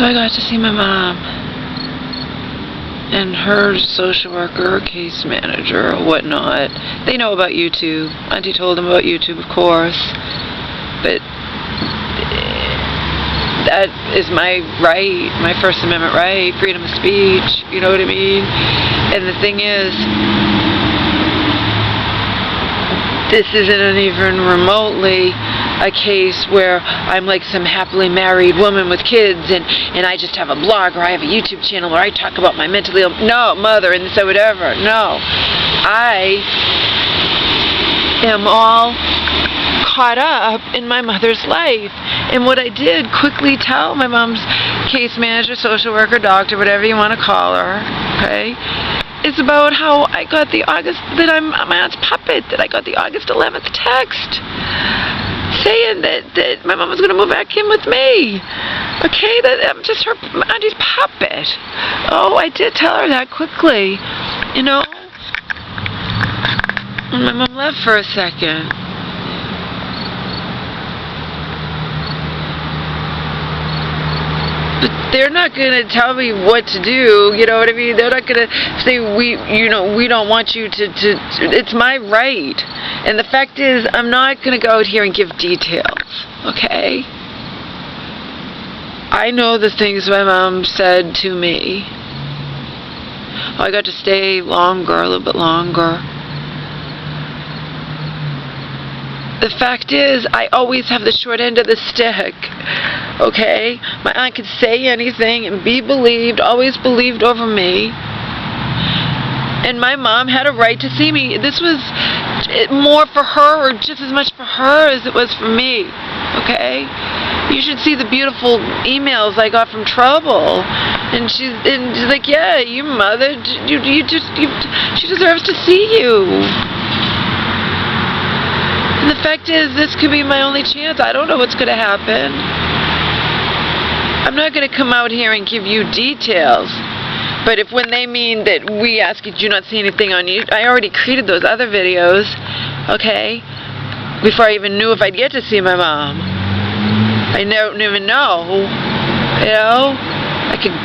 So I got to see my mom and her social worker, case manager, or whatnot. They know about YouTube. Auntie told them about YouTube, of course. But that is my right, my First Amendment right, freedom of speech, you know what I mean? And the thing is, this isn't even remotely a case where I'm like some happily married woman with kids and I just have a blog or I have a YouTube channel where I talk about my mentally ill, no, mother and so whatever. No. I am all caught up in my mother's life. And what I did, quickly tell my mom's case manager, social worker, doctor, whatever you want to call her, okay? It's about how I got the that I'm my aunt's puppet, that I got the August 11th text saying that my mom was going to move back in with me. Okay, that I'm just her auntie's puppet. Oh, I did tell her that quickly, you know. And my mom left for a second. But they're not going to tell me what to do, you know what I mean? They're not going to say, we don't want you to, it's my right. And the fact is, I'm not going to go out here and give details, okay? I know the things my mom said to me. Oh, I got to stay longer, a little bit longer. The fact is, I always have the short end of the stick, okay? My aunt could say anything and be believed, always believed over me. And my mom had a right to see me. This was more for her, or just as much for her as it was for me, okay? You should see the beautiful emails I got from Trouble. And she's like, yeah, your mother, she deserves to see you. And the fact is, this could be my only chance. I don't know what's going to happen. I'm not going to come out here and give you details. But if when they mean that we ask you do not see anything on you, I already created those other videos, okay, before I even knew if I'd get to see my mom. I don't even know, you know. I could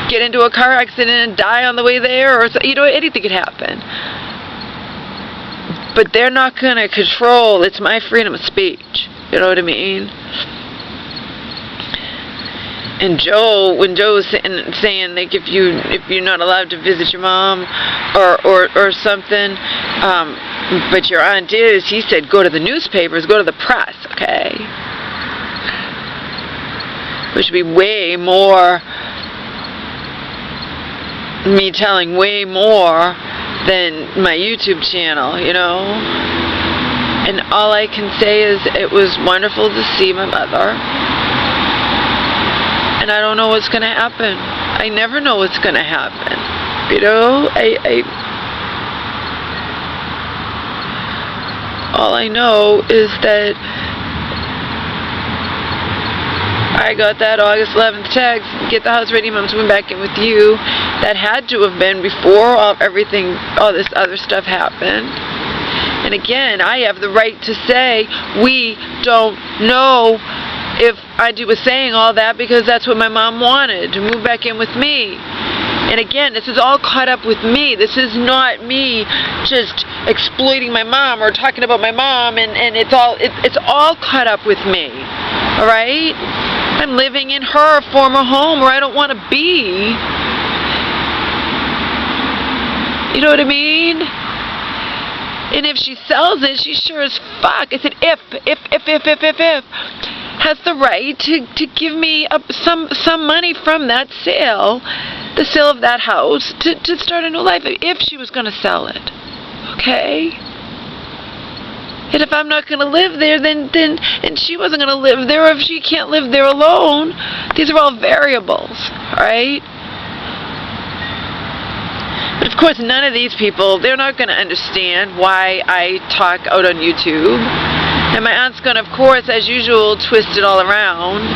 get into a car accident and die on the way there, or, you know, anything could happen. But they're not going to control, it's my freedom of speech, you know what I mean? And Joe, when Joe was saying like if you're not allowed to visit your mom or something, but your aunt is, he said go to the newspapers, go to the press, okay? Which would be way more, me telling way more than my YouTube channel, you know? And all I can say is it was wonderful to see my mother. And I don't know what's going to happen. I never know what's going to happen. You know, all I know is that I got that August 11th text, get the house ready, Mom's moving back in with you. That had to have been before all this other stuff happened. And again, I have the right to say, we don't know if Auntie was saying all that because that's what my mom wanted, to move back in with me. And again, this is all caught up with me. This is not me just exploiting my mom or talking about my mom, and it's all caught up with me. All right? I'm living in her former home where I don't want to be. You know what I mean? And if she sells it, she sure as fuck, I said if has the right to give me some money from that sale, the sale of that house, to start a new life, if she was going to sell it. Okay? And if I'm not going to live there, then and she wasn't going to live there, or if she can't live there alone, these are all variables, right? But of course, none of these people, they're not going to understand why I talk out on YouTube. And my aunt's going to, of course, as usual, twist it all around.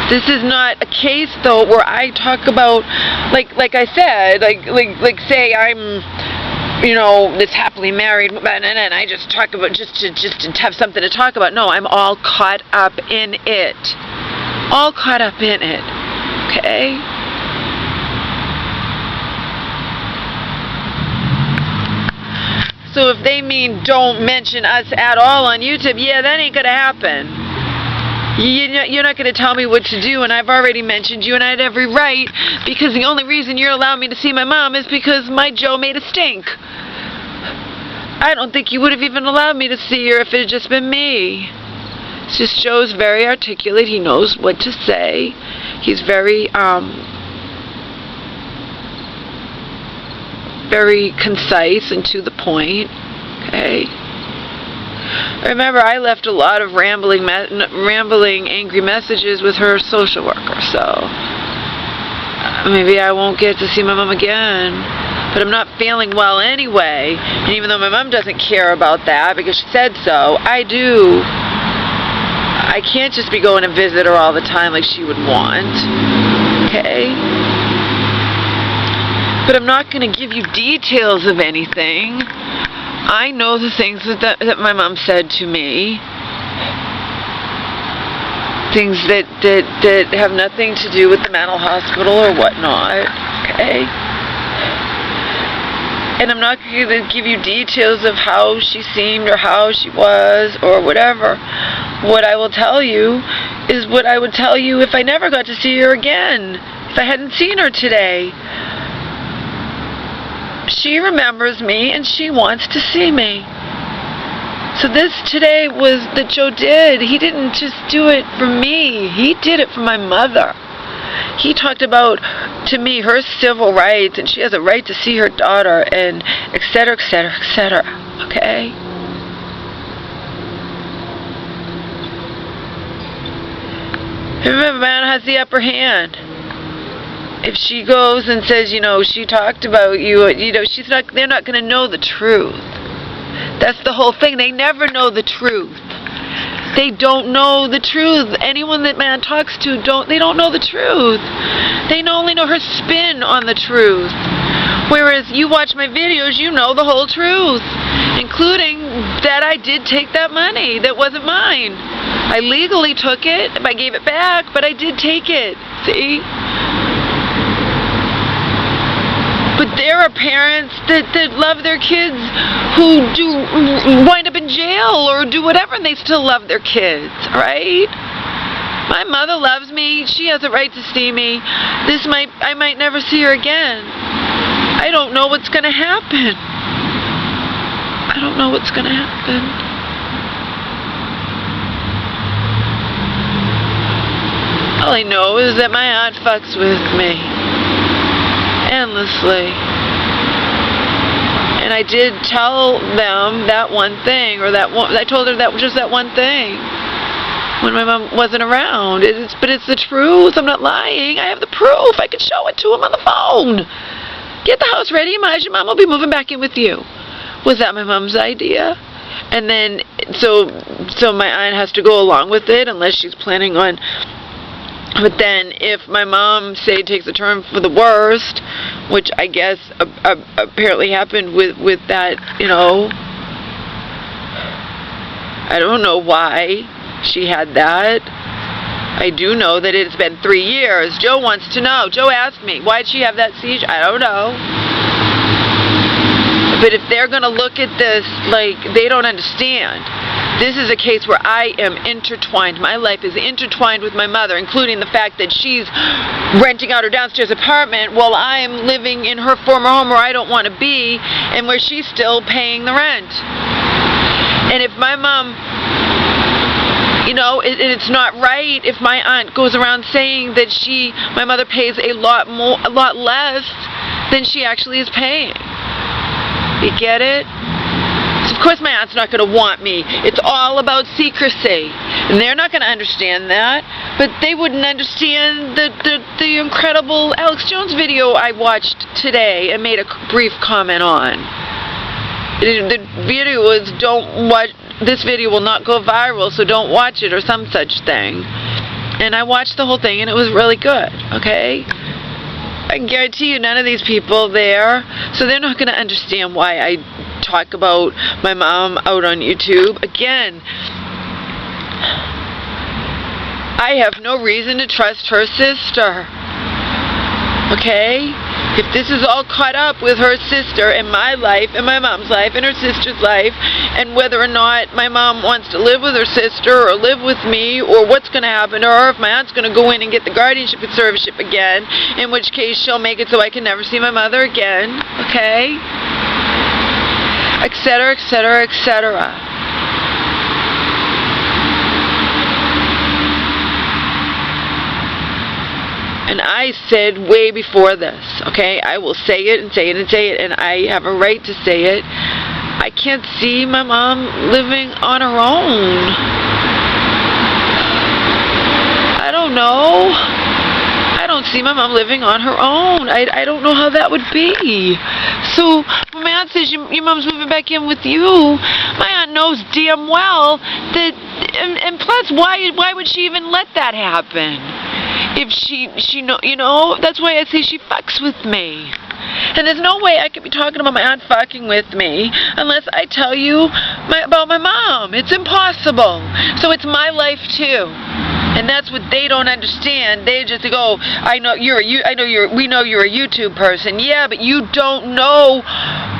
This is not a case, though, where I talk about, like I said, like say I'm, you know, this happily married, and I just talk about just to have something to talk about. No, I'm all caught up in it. all caught up in it, okay? So if they mean don't mention us at all on YouTube, yeah, that ain't gonna happen. You're not gonna tell me what to do, and I've already mentioned you, and I had every right, because the only reason you're allowing me to see my mom is because my Joe made a stink. I don't think you would have even allowed me to see her if it had just been me. It's just Joe's very articulate. He knows what to say. He's very concise and to the point. Okay. Remember, I left a lot of rambling, angry messages with her social worker, so maybe I won't get to see my mom again. But I'm not feeling well anyway, and even though my mom doesn't care about that because she said so, I do. I can't just be going to visit her all the time like she would want. Okay? But I'm not going to give you details of anything. I know the things that my mom said to me. Things that have nothing to do with the mental hospital or whatnot. Okay? And I'm not going to give you details of how she seemed or how she was or whatever. What I will tell you is what I would tell you if I never got to see her again. If I hadn't seen her today. She remembers me and she wants to see me. So this today was that Joe did. He didn't just do it for me. He did it for my mother. He talked about, to me, her civil rights, and she has a right to see her daughter, and etc., etc., etc., okay? Remember, man has the upper hand. If she goes and says, she talked about you, they're not going to know the truth. That's the whole thing. They never know the truth. They don't know the truth. Anyone that man talks to, they don't know the truth. They only know her spin on the truth. Whereas you watch my videos, you know the whole truth. Including that I did take that money. That wasn't mine. I legally took it. I gave it back, but I did take it. See? But there are parents that love their kids who wind up in jail or do whatever, and they still love their kids, right? My mother loves me. She has a right to see me. I might never see her again. I don't know what's going to happen. I don't know what's going to happen. All I know is that my aunt fucks with me. Endlessly. And I did tell them that one thing, I told her just that one thing when my mom wasn't around. But it's the truth. I'm not lying. I have the proof. I could show it to him on the phone. Get the house ready. Your mom will be moving back in with you. Was that my mom's idea? And then, so my aunt has to go along with it unless she's planning on. But then, if my mom, say, takes a turn for the worst, which I guess apparently happened with that, I don't know why she had that. I do know that it's been 3 years. Joe wants to know. Joe asked me, why'd she have that seizure? I don't know. But if they're going to look at this like they don't understand, this is a case where I am intertwined. My life is intertwined with my mother, including the fact that she's renting out her downstairs apartment while I'm living in her former home where I don't want to be and where she's still paying the rent. And if my mom, it's not right if my aunt goes around saying that my mother pays a lot less than she actually is paying. You get it? So of course my aunt's not going to want me. It's all about secrecy. And they're not going to understand that. But they wouldn't understand the incredible Alex Jones video I watched today and made a brief comment on. The video was, don't watch, this video will not go viral, so don't watch it, or some such thing. And I watched the whole thing and it was really good, okay? I can guarantee you none of these people there, so they're not going to understand why I talk about my mom out on YouTube. Again, I have no reason to trust her sister. Okay? If this is all caught up with her sister and my life and my mom's life and her sister's life, and whether or not my mom wants to live with her sister or live with me, or what's going to happen to her, if my aunt's going to go in and get the guardianship and survivorship again, in which case she'll make it so I can never see my mother again, okay? Etc., etc., etc. And I said way before this, okay, I will say it and say it and say it, and I have a right to say it. I can't see my mom living on her own. I don't know. I don't see my mom living on her own. I don't know how that would be. So when my aunt says your mom's moving back in with you, my aunt knows damn well that, and plus why would she even let that happen? If she know, you know, that's why I say she fucks with me. And there's no way I could be talking about my aunt fucking with me unless I tell you about my mom. It's impossible. So it's my life too. And that's what they don't understand. They just go, we know you're a YouTube person. Yeah, but you don't know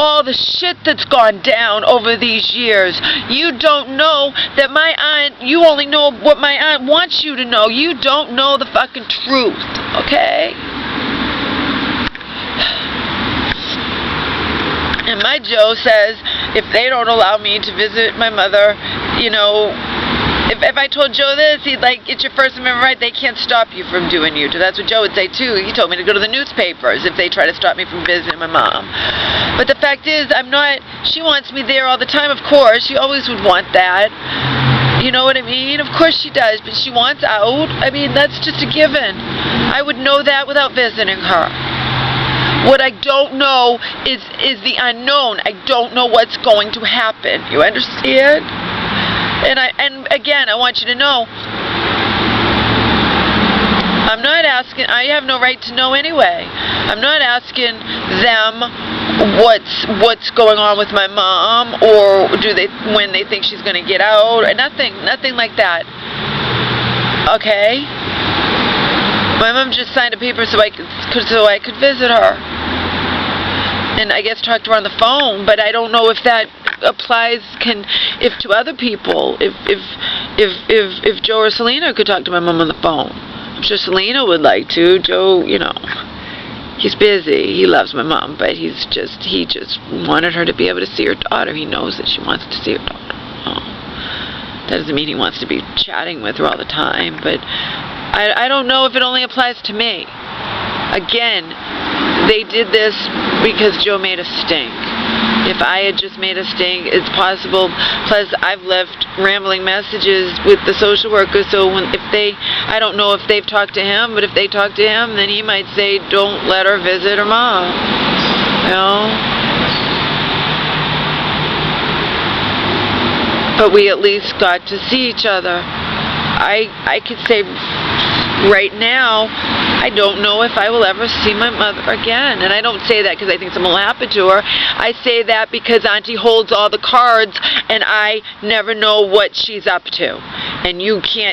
all the shit that's gone down over these years. You don't know that my aunt, you only know what my aunt wants you to know. You don't know the fucking truth, okay? And my Joe says, if they don't allow me to visit my mother, you know, if I told Joe this, he'd like, it's your First Amendment right, they can't stop you from doing YouTube. That's what Joe would say too. He told me to go to the newspapers if they try to stop me from visiting my mom. But the fact is, she wants me there all the time, of course. She always would want that. You know what I mean? Of course she does, but she wants out. I mean, that's just a given. I would know that without visiting her. What I don't know is the unknown. I don't know what's going to happen. You understand? And again, I want you to know, I'm not asking, I have no right to know anyway. I'm not asking them what's going on with my mom, or when they think she's going to get out, or nothing like that. Okay? My mom just signed a paper so I could visit her. And I guess talk to her on the phone, but I don't know if that applies if to other people, if Joe or Selena could talk to my mom on the phone. I'm sure Selena would like to. Joe, you know, he's busy. He loves my mom, but he just wanted her to be able to see her daughter. He knows that she wants to see her daughter. That doesn't mean he wants to be chatting with her all the time, but I don't know if it only applies to me. Again, they did this because Joe made a stink. If I had just made a stink, it's possible. Plus, I've left rambling messages with the social worker, so I don't know if they've talked to him, but if they talk to him, then he might say, don't let her visit her mom. You know? But we at least got to see each other. I could say right now, I don't know if I will ever see my mother again. And I don't say that because I think something will happen to her. I say that because Auntie holds all the cards and I never know what she's up to. And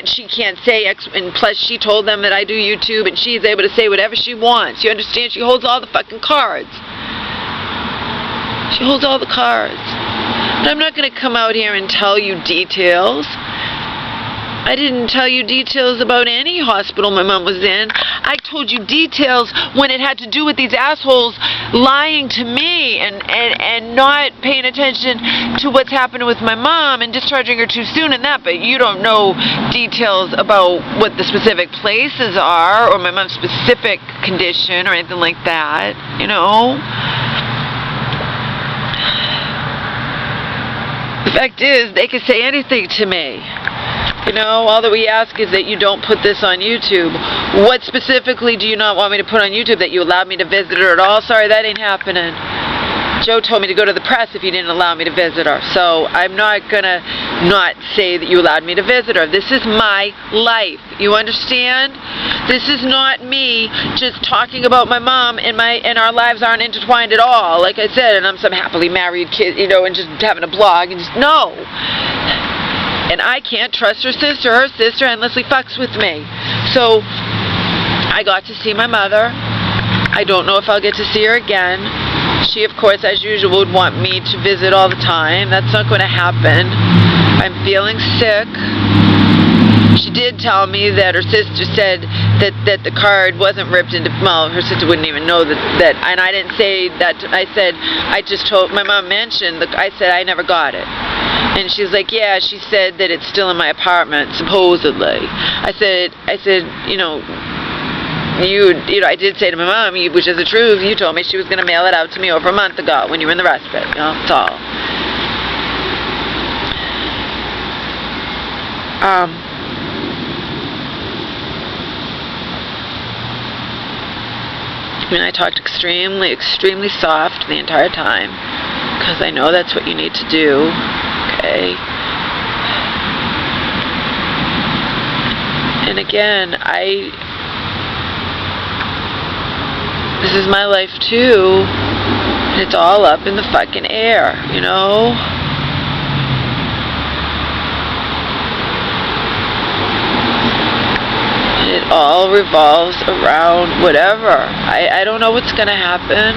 she can't say, and plus she told them that I do YouTube and she's able to say whatever she wants. You understand? She holds all the fucking cards. She holds all the cards. But I'm not going to come out here and tell you details. I didn't tell you details about any hospital my mom was in. I told you details when it had to do with these assholes lying to me and not paying attention to what's happened with my mom and discharging her too soon and that, but you don't know details about what the specific places are or my mom's specific condition or anything like that, you know? The fact is, they could say anything to me. You know, all that we ask is that you don't put this on YouTube. What specifically do you not want me to put on YouTube that you allowed me to visit her at all? Sorry, that ain't happening. Joe told me to go to the press if he didn't allow me to visit her. So I'm not going to not say that you allowed me to visit her. This is my life. You understand? This is not me just talking about my mom and our lives aren't intertwined at all. Like I said, and I'm some happily married kid, you know, and just having a blog and just, no. And I can't trust her sister. Her sister endlessly fucks with me. So I got to see my mother. I don't know if I'll get to see her again. She, of course, as usual, would want me to visit all the time. That's not going to happen. I'm feeling sick. She did tell me that her sister said that the card wasn't ripped into, well, her sister wouldn't even know that, and I didn't say that. I said, I just told, my mom mentioned, I said I never got it. And she's like, yeah, she said that it's still in my apartment, supposedly. I said, you know, I did say to my mom, which is the truth, you told me she was going to mail it out to me over a month ago when you were in the respite. You know, that's all. I mean, I talked extremely soft the entire time, because I know that's what you need to do, okay? And again, this is my life too, and it's all up in the fucking air, you know? It all revolves around whatever. I don't know what's going to happen.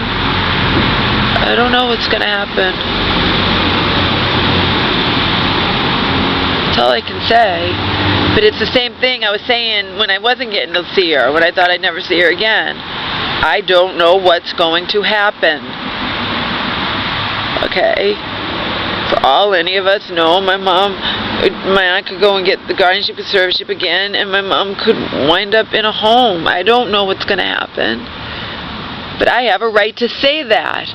I don't know what's going to happen. That's all I can say. But it's the same thing I was saying when I wasn't getting to see her, when I thought I'd never see her again. I don't know what's going to happen. Okay? For all any of us know, my aunt could go and get the guardianship conservatorship again, and my mom could wind up in a home. I don't know what's going to happen. But I have a right to say that.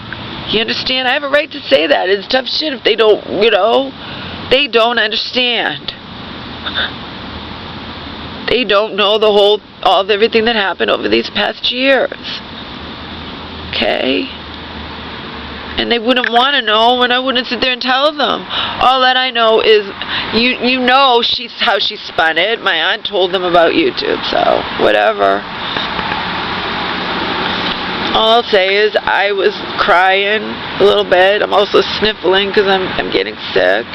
You understand? I have a right to say that. It's tough shit if they don't, you know, they don't understand. They don't know everything that happened over these past years. Okay? And they wouldn't want to know, and I wouldn't sit there and tell them. All that I know is, you know how she spun it. My aunt told them about YouTube, so whatever. All I'll say is I was crying a little bit. I'm also sniffling because I'm getting sick.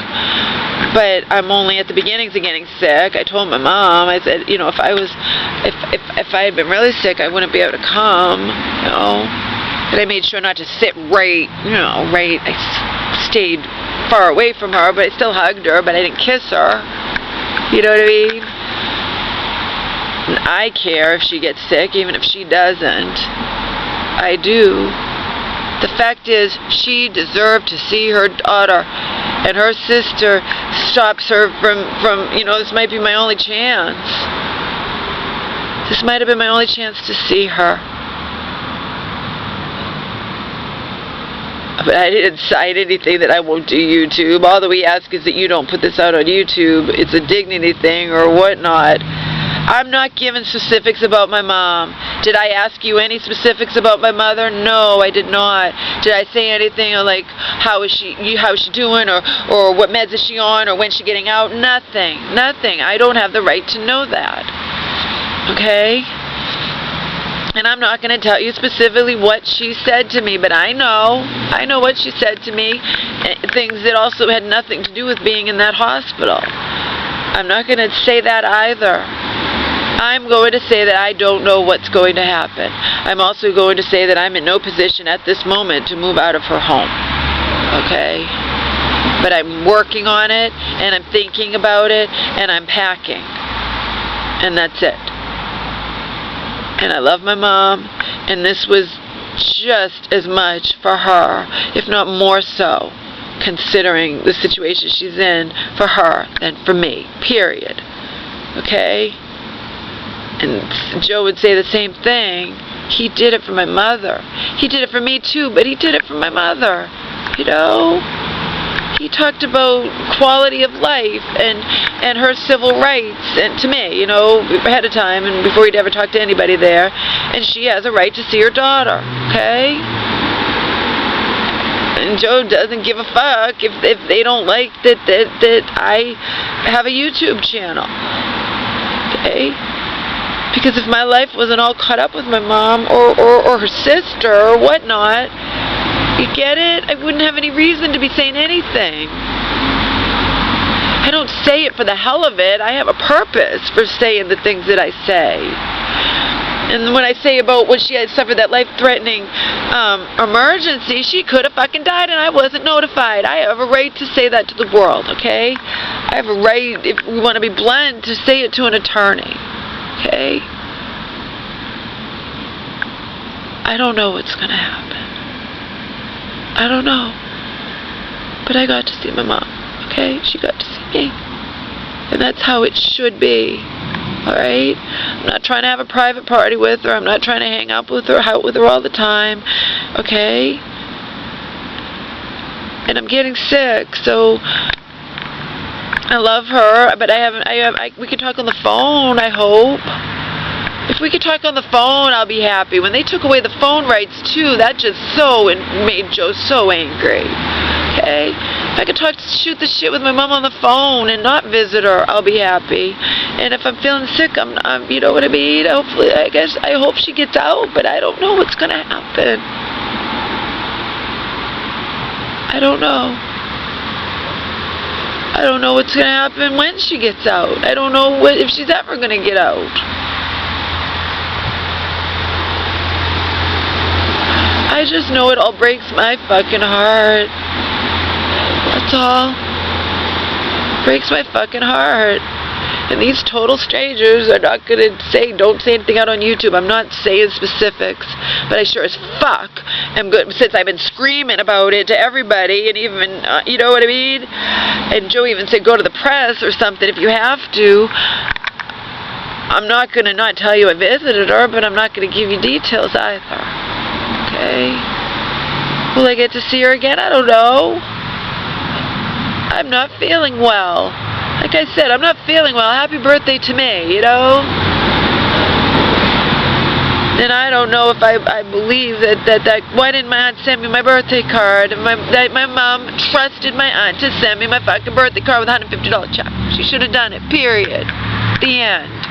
But I'm only at the beginnings of getting sick. I told my mom, I said, you know, if I had been really sick, I wouldn't be able to come, you know. But I made sure not to sit right. I stayed far away from her, but I still hugged her, but I didn't kiss her. You know what I mean? And I care if she gets sick, even if she doesn't. I do. The fact is, she deserved to see her daughter, and her sister stops her from, you know, this might be my only chance. This might have been my only chance to see her. But I didn't cite anything that I won't do YouTube. All that we ask is that you don't put this out on YouTube. It's a dignity thing or whatnot. I'm not giving specifics about my mom. Did I ask you any specifics about my mother? No, I did not. Did I say anything like how is she doing, or what meds is she on, or when's she getting out? Nothing. I don't have the right to know that. Okay? And I'm not going to tell you specifically what she said to me, but I know what she said to me, things that also had nothing to do with being in that hospital. I'm not going to say that either. I'm going to say that I don't know what's going to happen. I'm also going to say that I'm in no position at this moment to move out of her home. Okay? But I'm working on it, and I'm thinking about it, and I'm packing. And that's it. And I love my mom, and this was just as much for her, if not more so, considering the situation she's in, for her than for me, period. Okay? And Joe would say the same thing. He did it for my mother. He did it for me too, but he did it for my mother. You know? He talked about quality of life and her civil rights, and to me, you know, ahead of time and before he'd ever talk to anybody there. And she has a right to see her daughter, okay? And Joe doesn't give a fuck if they don't like that I have a YouTube channel, okay? Because if my life wasn't all caught up with my mom or her sister or whatnot, you get it? I wouldn't have any reason to be saying anything. I don't say it for the hell of it. I have a purpose for saying the things that I say. And when I say about when she had suffered that life-threatening emergency, she could have fucking died and I wasn't notified. I have a right to say that to the world, okay? I have a right, if we want to be blunt, to say it to an attorney, okay? I don't know what's going to happen. I don't know. But I got to see my mom, okay? She got to see me. And that's how it should be. Alright? I'm not trying to have a private party with her. I'm not trying to hang out with her all the time. Okay? And I'm getting sick, so I love her, but we can talk on the phone, I hope. If we could talk on the phone, I'll be happy. When they took away the phone rights too, that just made Joe so angry. Okay? If I could shoot the shit with my mom on the phone and not visit her, I'll be happy. And if I'm feeling sick, you know what I mean? Hopefully, I hope she gets out, but I don't know what's gonna happen. I don't know. I don't know what's gonna happen when she gets out. I don't know if she's ever gonna get out. I just know it all breaks my fucking heart. That's all. Breaks my fucking heart. And these total strangers are not going to don't say anything out on YouTube. I'm not saying specifics, but I sure as fuck am good, since I've been screaming about it to everybody, and even, you know what I mean? And Joe even said go to the press or something if you have to. I'm not going to not tell you I visited her, but I'm not going to give you details either. Okay? Will I get to see her again? I don't know. I'm not feeling well. Like I said, I'm not feeling well. Happy birthday to me, you know? And I don't know if I believe that why didn't my aunt send me my birthday card? And my mom trusted my aunt to send me my fucking birthday card with a $150 check. She should have done it, period. The end.